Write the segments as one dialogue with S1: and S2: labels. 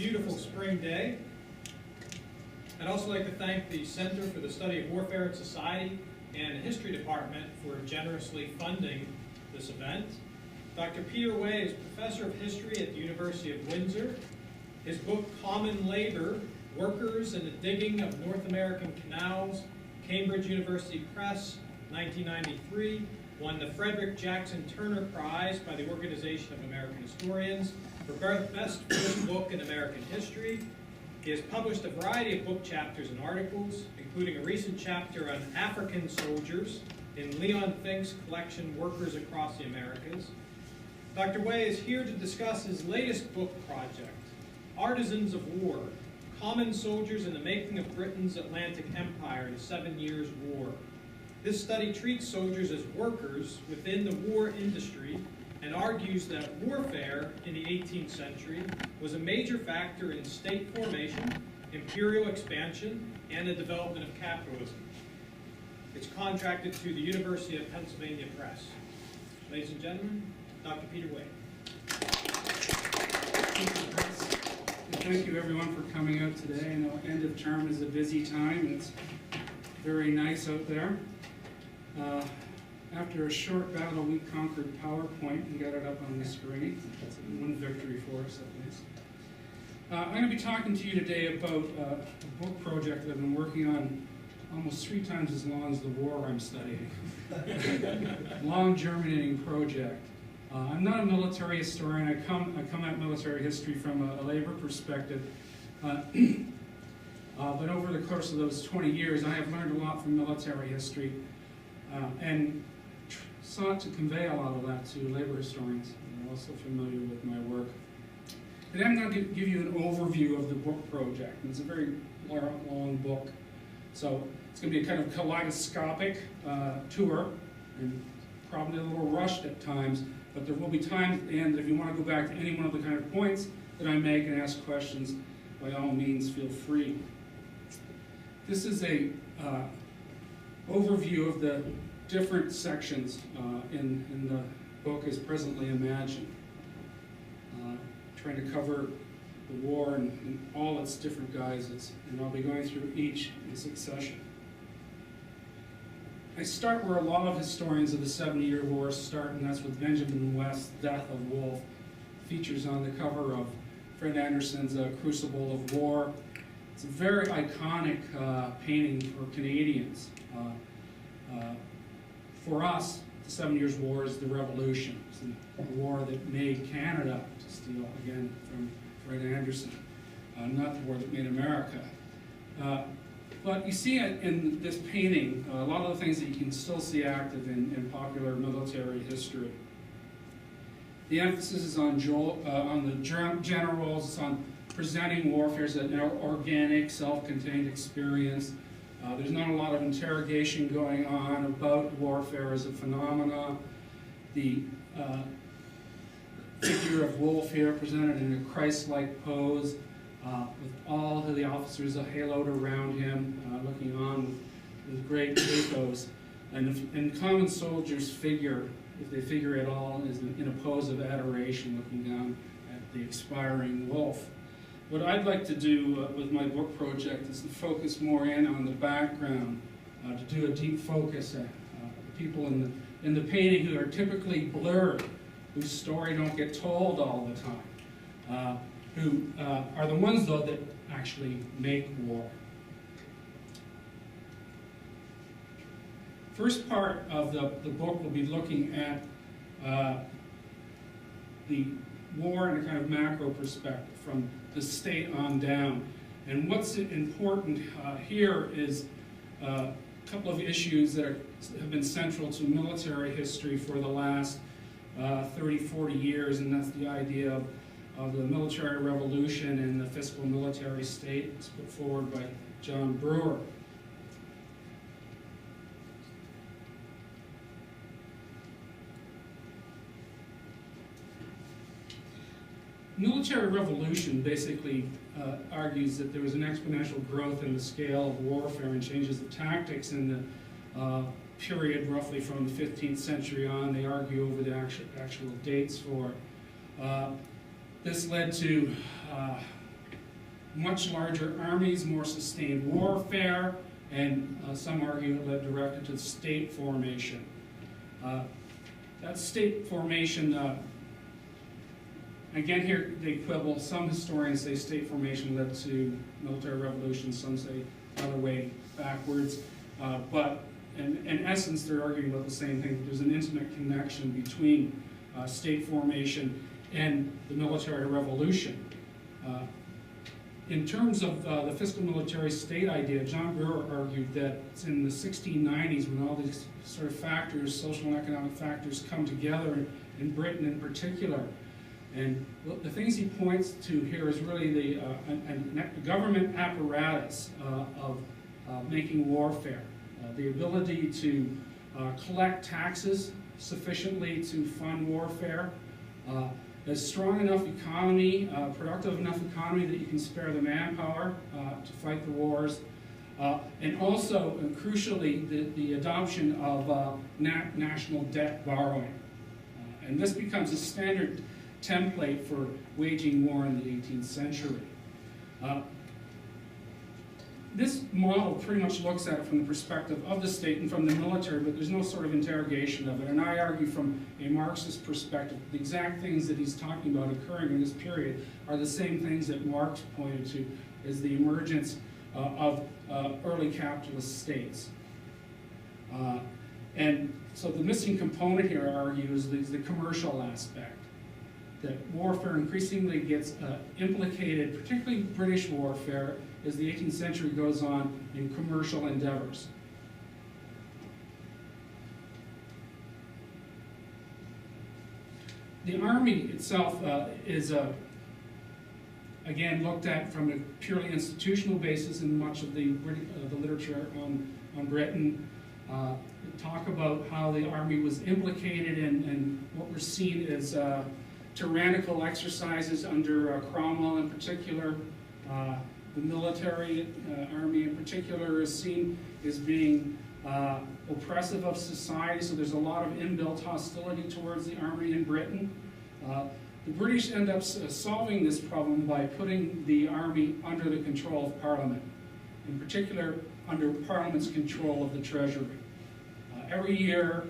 S1: beautiful spring day. I'd also like to thank the Center for the Study of Warfare and Society and the History Department for generously funding this event. Dr. Peter Way is Professor of History at the University of Windsor. His book, Common Labor, Workers and the Digging of North American Canals, Cambridge University Press, 1993, won the Frederick Jackson Turner Prize by the Organization of American Historians for Best First Book in American History. He has published a variety of book chapters and articles, including a recent chapter on African soldiers in Leon Fink's collection, Workers Across the Americas. Dr. Way is here to discuss his latest book project, Artisans of War, Common Soldiers in the Making of Britain's Atlantic Empire in the 7 Years' War. This study treats soldiers as workers within the war industry and argues that warfare in the 18th century was a major factor in state formation, imperial expansion, and the development of capitalism. It's contracted to the University of Pennsylvania Press. Ladies and gentlemen, Dr. Peter Way.
S2: Thank you everyone for coming out today. I know end of term is a busy time. It's very nice out there. After a short battle, we conquered PowerPoint and got it up on the screen. That's one victory for us, at least. I'm going to be talking to you today about a book project that I've been working on almost 3 times as long as the war I'm studying. Long germinating project. I'm not a military historian. I come at military history from a labor perspective. But over the course of those 20 years, I have learned a lot from military history and sought to convey a lot of that to labor historians who are also familiar with my work. Today I'm going to give you an overview of the book project. It's a very long book, so it's going to be a kind of kaleidoscopic tour, and probably a little rushed at times, but there will be times at the end that if you want to go back to any one of the kind of points that I make and ask questions, by all means feel free. This is a overview of the different sections in the book as presently imagined. Trying to cover the war in all its different guises, and I'll be going through each in succession. I start where a lot of historians of the 70-Year War start, and that's with Benjamin West's Death of Wolfe. Features on the cover of Fred Anderson's Crucible of War. It's a very iconic painting for Canadians. For us, the 7 Years' War is the Revolution. It's the war that made Canada, to steal again from Fred Anderson, not the war that made America. But you see in this painting a lot of the things that you can still see active in popular military history. The emphasis is on the generals, it's on presenting warfare as an organic, self-contained experience. There's not a lot of interrogation going on about warfare as a phenomena. The figure of Wolfe here presented in a Christ-like pose with all of the officers haloed around him, looking on with great pathos. And common soldiers figure, if they figure at all, is in a pose of adoration, looking down at the expiring Wolfe. What I'd like to do with my book project is to focus more in on the background, to do a deep focus at the people in the painting who are typically blurred, whose story don't get told all the time, who are the ones, though, that actually make war. First part of the book will be looking at the war in a kind of macro perspective, from the state on down. And what's important here is a couple of issues that have been central to military history for the last 30, 40 years, and that's the idea of the military revolution and the fiscal military state. It's put forward by John Brewer. Military revolution basically argues that there was an exponential growth in the scale of warfare and changes of tactics in the period roughly from the 15th century on. They argue over the actual dates for it. This led to much larger armies, more sustained warfare, and some argue it led directly to state formation. That state formation, again here they quibble. Some historians say state formation led to military revolution, some say other way backwards. But in essence, they're arguing about the same thing. There's an intimate connection between state formation and the military revolution. In terms of the fiscal military state idea, John Brewer argued that it's in the 1690s when all these sort of factors, social and economic factors, come together in Britain in particular. And the things he points to here is really the government apparatus of making warfare. The ability to collect taxes sufficiently to fund warfare, a strong enough economy, productive enough economy that you can spare the manpower to fight the wars, and also, crucially, the adoption of national debt borrowing. And this becomes a standard template for waging war in the 18th century. This model pretty much looks at it from the perspective of the state and from the military, but there's no sort of interrogation of it. And I argue from a Marxist perspective, the exact things that he's talking about occurring in this period are the same things that Marx pointed to as the emergence of early capitalist states. And so the missing component here, I argue, is the commercial aspect. That warfare increasingly gets implicated, particularly British warfare, as the 18th century goes on in commercial endeavors. The army itself is, again, looked at from a purely institutional basis in much of the literature on Britain. Talk about how the army was implicated in what were seen as tyrannical exercises under Cromwell in particular. The military army in particular is seen as being oppressive of society, so there's a lot of inbuilt hostility towards the army in Britain. The British end up solving this problem by putting the army under the control of Parliament, in particular under Parliament's control of the Treasury. Every year,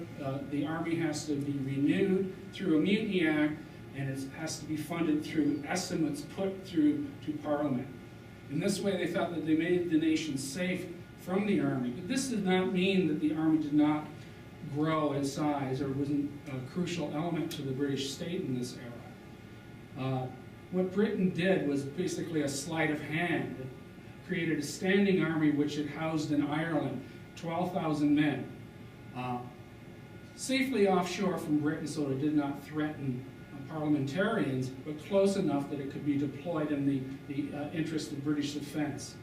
S2: the army has to be renewed through a Mutiny Act, and it has to be funded through estimates put through to Parliament. In this way, they thought that they made the nation safe from the army. But this did not mean that the army did not grow in size or wasn't a crucial element to the British state in this era. What Britain did was basically a sleight of hand. It created a standing army which it housed in Ireland, 12,000 men, safely offshore from Britain so it did not threaten parliamentarians, but close enough that it could be deployed in the interest of British defense.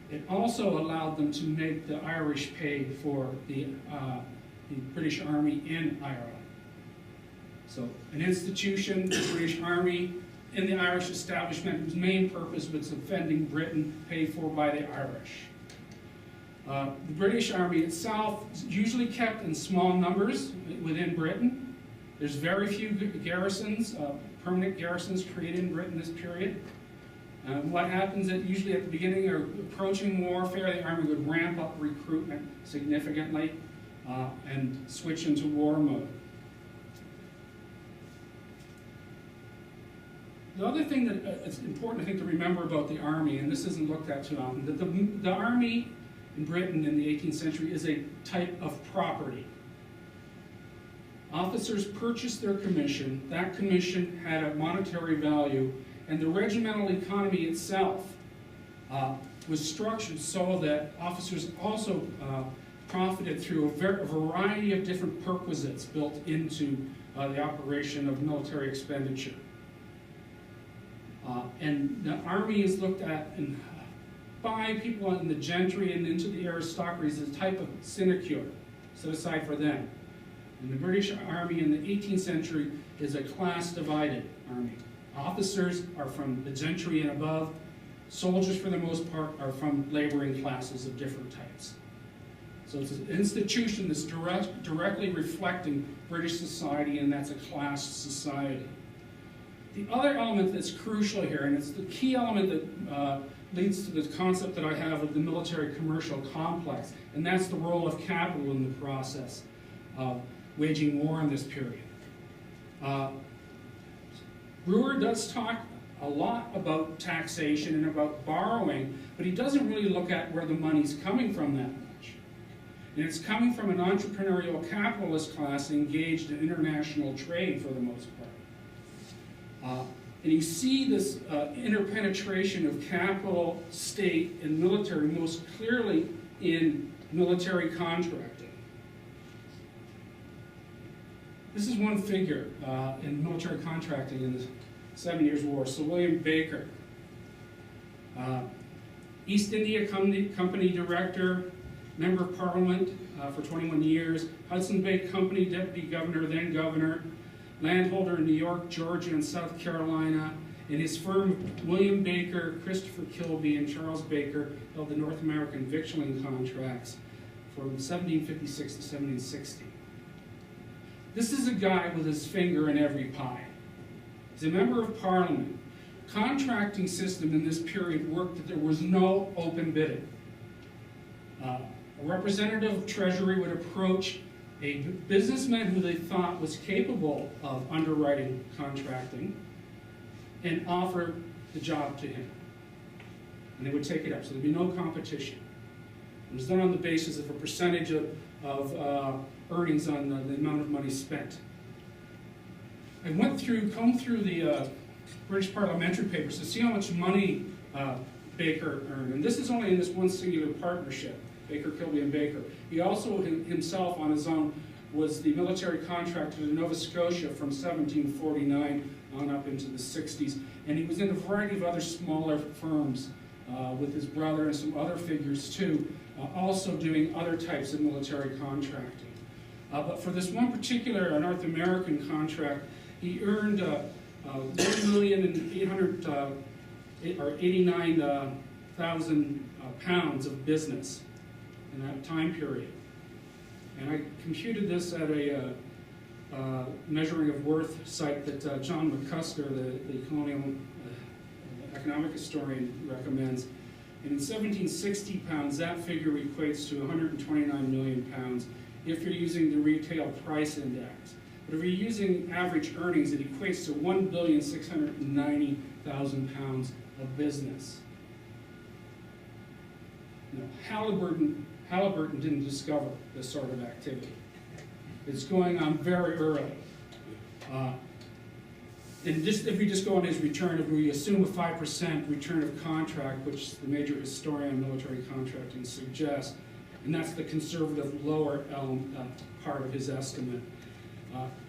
S2: It also allowed them to make the Irish pay for the British Army in Ireland. So an institution, the British Army, in the Irish establishment, whose main purpose was defending Britain, paid for by the Irish. The British Army itself is usually kept in small numbers within Britain. There's very few garrisons, permanent garrisons created in Britain this period. What happens is usually at the beginning or approaching warfare, the army would ramp up recruitment significantly and switch into war mode. The other thing that it's important, I think, to remember about the army, and this isn't looked at too often, that the army in Britain in the 18th century is a type of property. Officers purchased their commission. That commission had a monetary value, and the regimental economy itself was structured so that officers also profited through a variety of different perquisites built into the operation of military expenditure. And the army is looked at by people in the gentry and into the aristocracy as a type of sinecure set aside for them. And the British Army in the 18th century is a class-divided army. Officers are from the gentry and above. Soldiers, for the most part, are from laboring classes of different types. So it's an institution that's directly reflecting British society, and that's a class society. The other element that's crucial here, and it's the key element that leads to the concept that I have of the military-commercial complex, and that's the role of capital in the process of waging war in this period. Brewer does talk a lot about taxation and about borrowing, but he doesn't really look at where the money's coming from that much. And it's coming from an entrepreneurial capitalist class engaged in international trade for the most part. And you see this interpenetration of capital, state, and military most clearly in military contracting. This is one figure in military contracting in the 7 Years' War. So William Baker, East India Company Director, Member of Parliament for 21 years, Hudson Bay Company Deputy Governor, then Governor, landholder in New York, Georgia, and South Carolina, and his firm William Baker, Christopher Kilby, and Charles Baker held the North American victualling contracts from 1756 to 1760. This is a guy with his finger in every pie. He's a member of Parliament. Contracting system in this period worked that there was no open bidding. A representative of Treasury would approach a businessman who they thought was capable of underwriting contracting and offer the job to him. And they would take it up, so there'd be no competition. It was done on the basis of a percentage of earnings on the amount of money spent. I combed through the British parliamentary papers to see how much money Baker earned. And this is only in this one singular partnership, Baker, Kilby, and Baker. He also himself on his own was the military contractor to Nova Scotia from 1749 on up into the 60s. And he was in a variety of other smaller firms with his brother and some other figures too, also doing other types of military contracting. But for this one particular North American contract, he earned £1,089,000 pounds of business in that time period. And I computed this at a measuring of worth site that John McCusker, the colonial economic historian, recommends. And in 1760 pounds, that figure equates to 129 million pounds if you're using the retail price index. But if you're using average earnings, it equates to 1,690,000 pounds of business. Now, Halliburton didn't discover this sort of activity. It's going on very early. And just, if we just go on his return, if we assume a 5% return of contract, which the major historian on military contracting suggests, and that's the conservative lower part of his estimate,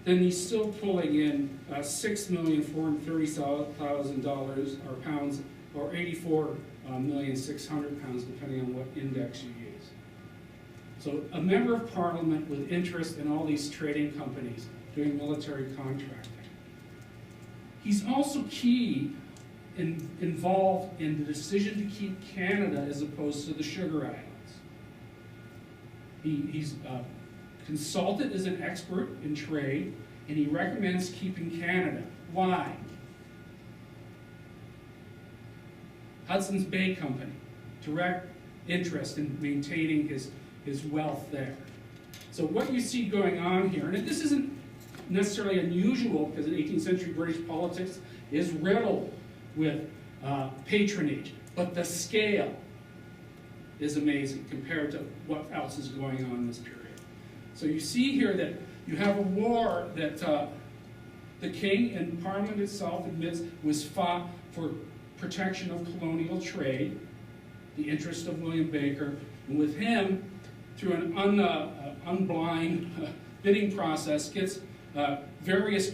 S2: then he's still pulling in $6,430,000 or pounds, or 84,600,000 pounds, depending on what index you use. So a member of Parliament with interest in all these trading companies doing military contracting. He's also involved in the decision to keep Canada as opposed to the Sugar Islands. He's consulted as an expert in trade, and he recommends keeping Canada. Why? Hudson's Bay Company, direct interest in maintaining his wealth there. So what you see going on here, and this isn't necessarily unusual because in 18th century British politics is riddled with patronage, but the scale is amazing compared to what else is going on in this period. So you see here that you have a war that the king and Parliament itself admits was fought for protection of colonial trade, the interest of William Baker, and with him, through an unblind bidding process, gets various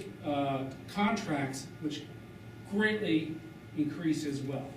S2: contracts which greatly increase his wealth.